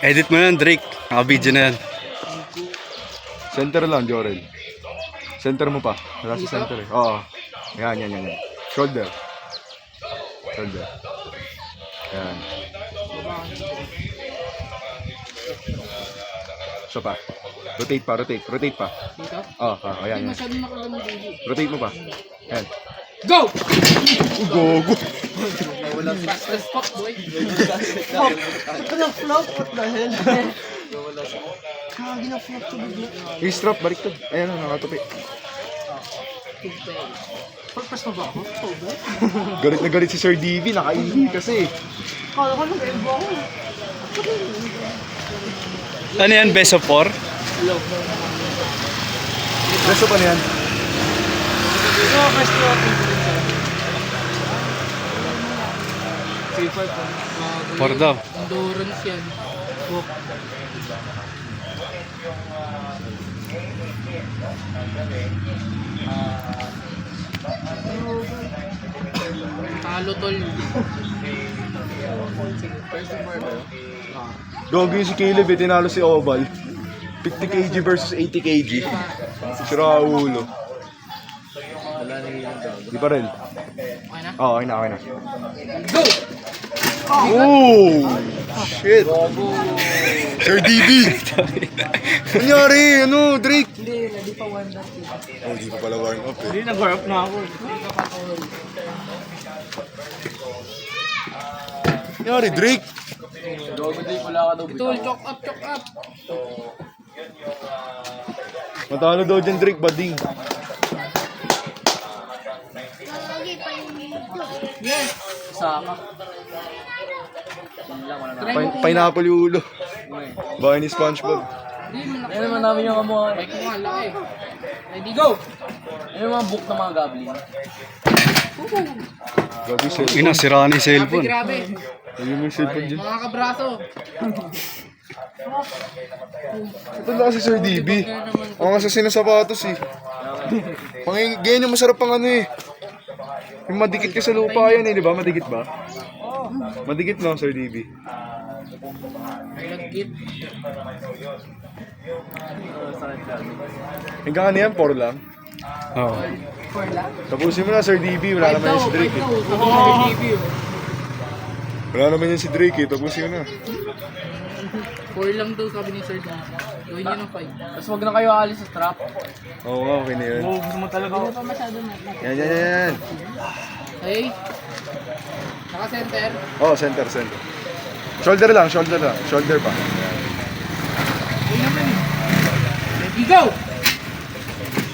Edit mo yan, Drake. Naka-video na yan. Center lang, Jorel. Center mo pa. Wala sa center eh. Oo. Yan. Shoulder. Yan. So pa. Rotate pa. Dito? Ayan. Hindi masyadong nakalamang baby. Rotate mo pa. Yan. Go! Gogo. Fast spot, boy. I-strap, baliktad. Ayan na, nakatupi. Purpose mo ba ako? Galit na galit si Sir DB. Nakaingin kasi. Kala ko lang elbow ako. Ano yan, best of 4? Resto pa na yan. Four daw. Endurance yan. Walk. Talo tol. Gogo yung si Caleb eh. Tinalo si Oval. 50 kg versus 80 kg. Sira ulo. Di pa rin. Okay na? Oo, okay na. Go! Oh! Shit! Sir DB! Nangyari? Ano, Drake? Hindi pa one up. Oh, di pa pala warm up eh. Hindi, nag-warm up na ako. Nangyari, Drake? Ito, chok up. Matalo daw dyan, Drake, bading. Yes! Saka. Pineapple yung ulo. Bahay ni Spongebob. Ayun naman namin yung kamukha. Ay, kung nga, laki. Ready, go! Ayun yung mga book ng mga goblin. Gabi cellphone. Ina, sira na yung cellphone. Grabe. Ayun yung cellphone dyan. Mga kabraso. Ito na kasi Sir DB. Ang asasino sa sapatos eh. Ganyan yung masarap pang ano eh. Yung madikit ka sa lupa yan eh, di ba? Madikit ba? Madikit no, Sir DB. Lagkit. Hanggang ano yan? 4 lang? Oo. Tapusin mo na, Sir DB. Wala naman yan si Drake eh. Wala naman yan si Drake eh. Tapusin mo na. 4 lang daw sabi ni Sir Dan. Gawin niyo ng 5. Tapos wag na kayo aalis sa trap. Oo nga, okay na yun. Gusto mo talaga. Hindi pa masyado na. Yan. Okay. Naka-center. Oh, center. Shoulder lang. Shoulder pa. Ayun naman. Ready, go!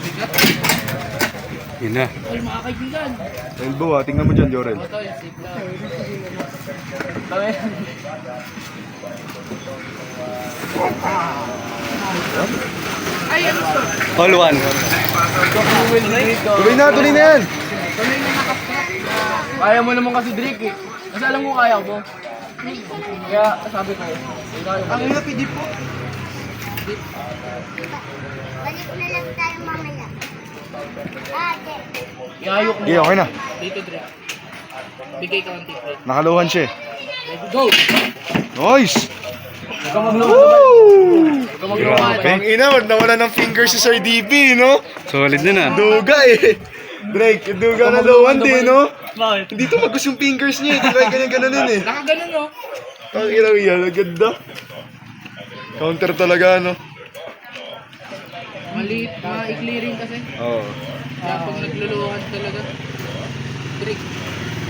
Bigat. Yun na. All mga kaibigan. Elbow ah, tingnan mo dyan, Jorel. Ito, yung safe lang. Ay, ano to? All one. Tuloy na yan. Tuloy na nakastrap. Kaya mo naman kasi Drake eh. Kasi alam ko kaya mo. Kaya sabi ko, ang hirap hindi po. Balik na lang tayo mamaya. Ate. Iayok mo. Okay, okay na. Dito, Dre. Bigay ka ng tip. Nakaluhan siya eh. Ready, go! Nice! Huwag ka magluwan. Grabe. Ang ina, nawala ng finger si Sir DB, no? Solid din ah. Duga eh. Drake, yung duga na luhan din, no? Hindi to magos yung fingers niya eh. Try ganyan-gananin eh. Nakaganon, no? Ang ina yan, ang ganda. Counter talaga, no? Maliit, maikli rin kasi. Oo. Kaya pag nagluluhan talaga. Trick.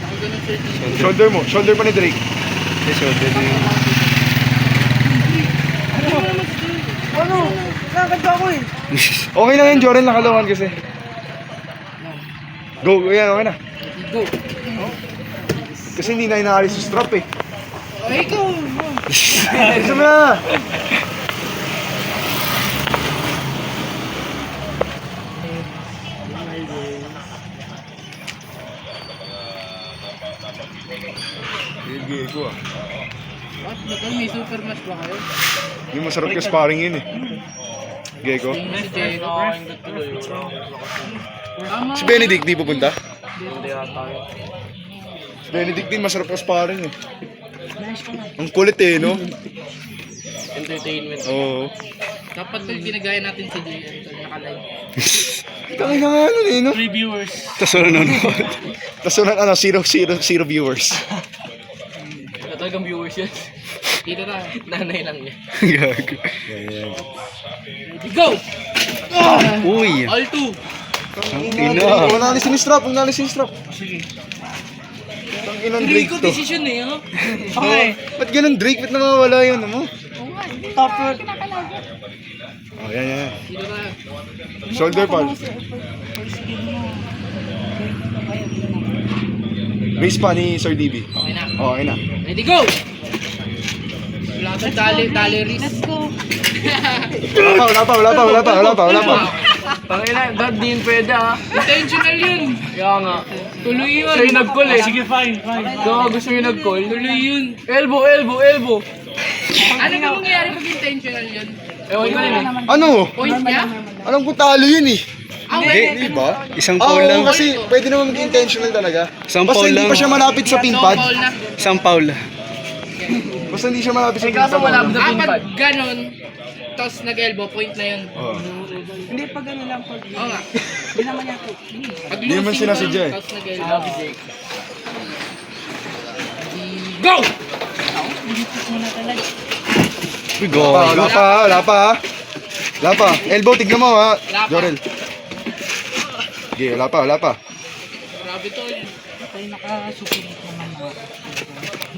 Nakaganon, Sir D. Shoulder pa ni Drake. Okay, solid din. Ano? Nakaganda ko eh. Okay lang yan, Jorel, nakaluhan kasi. Go, yan, okay na. Go! Kasi hindi na inaalis yung strap eh. Ay, go! Gusto mo na! Gigi ko ah. What? Natal, may super match ba kayo? Yung masarap ka sparring yun eh. Gego. Tingin si Diego. Tama. Si Benedict di pupunta? Hindi ata yun. Si Benedict din masarap ka sparring eh. Ang kulit eh, no? entertainment. Oo. Dapat tol, ginagaya natin si JM tol, naka-live. Kami na nga nun eh, no? 3 viewers. Tapos wala nanonood. Tapos sunod, zero viewers. Wala talagang viewers yan. Dito na. Nanay lang yan. Gago. Ready, go! Uy. All 2. Ina. Huwag nalisin yung strap, huwag nalisin yung strap. Sige. Tanginang Hindi Drake ko to. decision eh, ha? Okay. Ba't ganun Drake? Ba't nawawala yun, ano mo? Top 4. Oh, yan. Dito na. Shoulder pad. Base pa ni Sir DB. Okay na. Oh, ayun na. Ready, go! Wala tol, dali wrist. Let's go. Wala pa. Pangina, dad, di yun pwede ah. Intentional yun. Kaya nga. Tuloy yun. Siya yung nag-call eh. Sige, fine. Kaya gusto yung nag-call. Tuloy yun. Elbow. Ano ba mangyayari pag intentional yun? Ewan ko rin eh. Ano? Point niya? Alam ko talo yun eh. Hindi. Di ba? Isang Oo, foul lang. kasi pwede naman maging intentional talaga. Isang Basta foul hindi lang. pa siya malapit sa pin So, pad. foul na. Isang foul. Basta hindi siya malapit sa Eh pin kaso pad. wala sa Pag pinpad. ganon, tapos nag-elbow, point na yun. Oo. Hindi, pag gano'n lang. Oo nga. Pag Hindi naman losing sinasadya eh. tapos nag-elbow. Go! Uy, go. Wala pa. Elbow, tignan mo ha. Wala pa. Jorel. Okay, wala pa. Grabe to.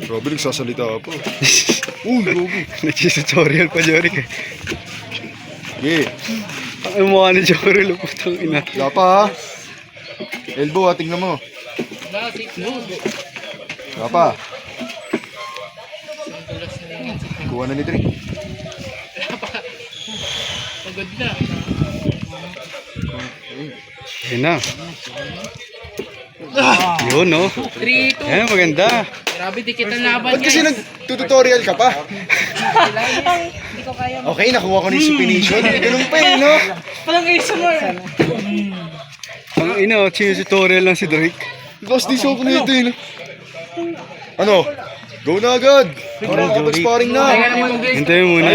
Grabe, nagsasalita po. Uy, gogo. Nag-tutorial pa, Jorik. Okay, Ang mukha ni Jorel, putang ina. wala pa ha. Elbow ha, tignan mo. Wala, 6 moves. Wala pa. Kuha na ni Drake. Pagod na. Yun na. Yun, no? 3, 2. Ayan, maganda. Grabe, dikit ang laban, Ba't kasi guys. nag-tutorial ka pa? Okay, nakuha ko na yung supination. Ganun pa eh, no? Ang ina, tutorial lang si Drake. Lost this ako na ito eh, no? Ano? Go na agad! Parang kapag sparring na! Kaya naman Drake. Hintayin mo muna.